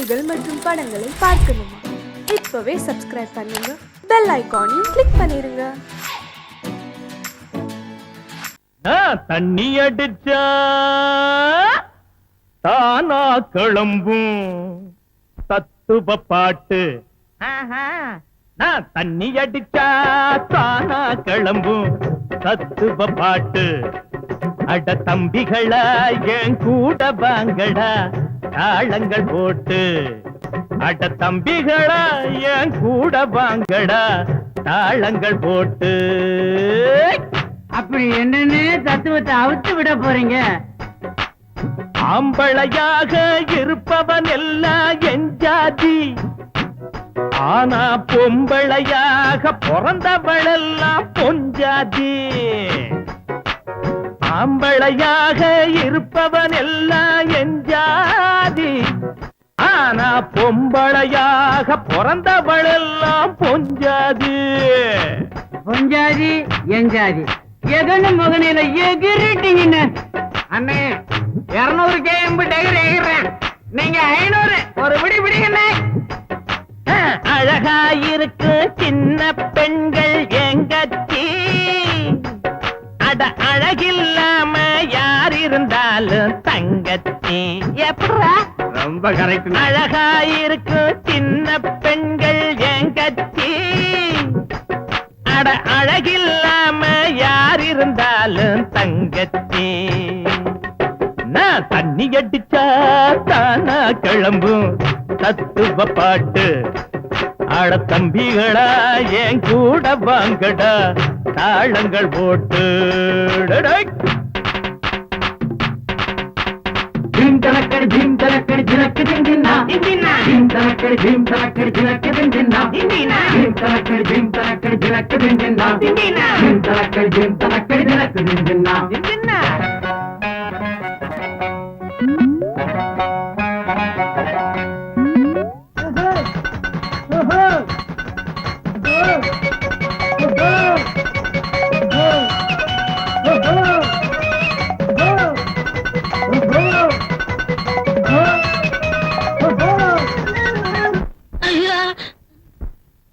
செய்திகள் மற்றும் படங்களை பார்க்கணுமா? இப்பவே சப்ஸ்கிரைப் பண்ணுங்க, பெல் ஐகானையும் கிளிக் பண்ணிருங்க. தண்ணி அடிச்சா தானா கிளம்பும் தத்துவ பாட்டு. நான் தண்ணி அடிச்சா தானா கிளம்பும் தத்துவ பாட்டு. அட தம்பிகளா என் கூட வாங்கடா தாளங்கள் போட்டு. அட தம்பிகளா என் கூட வாங்கடா தாளங்கள் போட்டு. அப்படி என்னன்னு தத்துவத்தை அவுத்து விட போறீங்க? ஆம்பளையாக இருப்பவன் எல்லாம் என் ஜாதி, ஆனா பொம்பளையாக பிறந்தவளெல்லாம் பொஞ்சாதி. ஆம்பளையாக இருப்பவன் எல்லாம் என் ஜாதி, ஆனா பொம்பளையாக பிறந்தவளெல்லாம் பொஞ்சாதி. பொஞ்சாதி எஞ்சாதி எதன்னு முகனில எகிரிட்டீங்கன்னு. அண்ணே 200 KMB டயர் எகிறேன், நீங்க 500 ஒரு பிடி பிடிங்கண்ணே. அழகாயிருக்கு சின்ன பெண்கள் எங்கச்சி, அட அழகில்லாம யார் இருந்தாலும் தங்கச்சி. எப்படா ரொம்ப கரெக்ட். அழகாயிருக்கு சின்ன பெண்கள் எங்கச்சி, அட அழகில்லாம யார் இருந்தாலும் தங்கச்சி. நான் தண்ணி அடிச்சா தானா கிளம்பும் தத்துவ பாட்டு. அட தம்பிகளா என் கூட வாங்கடா தாளங்கள் போட்டு. ஜிம் தலக்கடி ஜிம் தலக்கடி ஜிலக்கு திந்தினா ஜிம் தலக்கடி ஜிம் தலக்கடி ஜிலக்கு திந்தினா ஜிம் தலக்கடி ஜிம் தலக்கடி ஜிலக்கு திந்தினா ஜிம் தலக்கடி ஜிம் தலக்கடி ஜிலக்கு திந்தினா.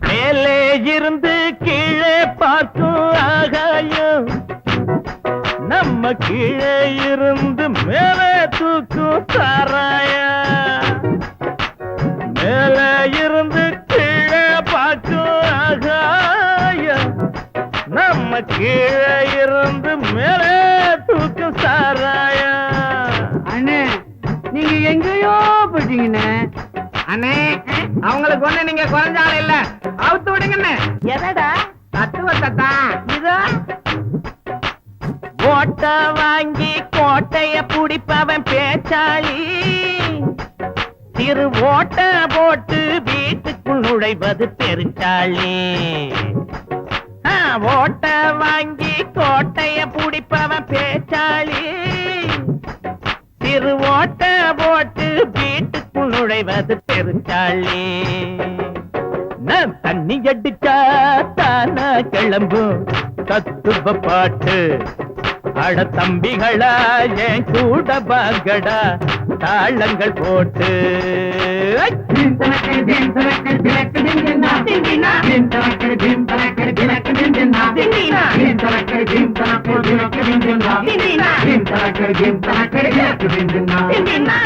மேலே இருந்து கீழே பார்க்கும் ஆகாயம், நம்ம கீழே இருந்து மேலே தூக்கும் சாராயம். மேலே இருந்து கீழே பார்க்கும் ஆகாயம், நம்ம கீழே இருந்து மேலே தூக்கும் சாராயம். அண்ணே நீங்க எங்கேயோ போயிட்டீங்கண்ணே. அண்ணே அவங்களுக்கு ஒண்ணு நீங்க குறைஞ்சாலும் இல்ல, அவுத்து விடுங்கண்ணே. எதடா தத்துவத்தை தான் இதோ. ஓட்ட வாங்கி கோட்டைய புடிப்பவன் பேச்சாளி, சிறு ஓட்ட போட்டு வீட்டுக்குள் நுழைவது பெருச்சாளி. ஓட்ட வாங்கி கோட்டைய புடிப்பவன் பேச்சாளி, சிறு ஓட்ட போட்டு வீட்டுக்குள் நுழைவது பெருச்சாளி. நான் தண்ணி அடிச்சா தானா கிளம்பும் தத்துவ பாட்டு. அட தம்பிகளா என் கூட வாங்கடா தாளங்கள் போட்டு. ஜிம் தலக்கடி ஜிம் தலக்கடி ஜிலக்கு திந்தினா ஜிம் தலக்கடி ஜிம் தலக்கடி ஜிலக்கு திந்தினா ஜிம் தலக்கடி ஜிம் தலக்கடி ஜிலக்கு திந்தினா ஜிம் தலக்கடி ஜிம் தலக்கடி ஜிலக்கு திந்தினா.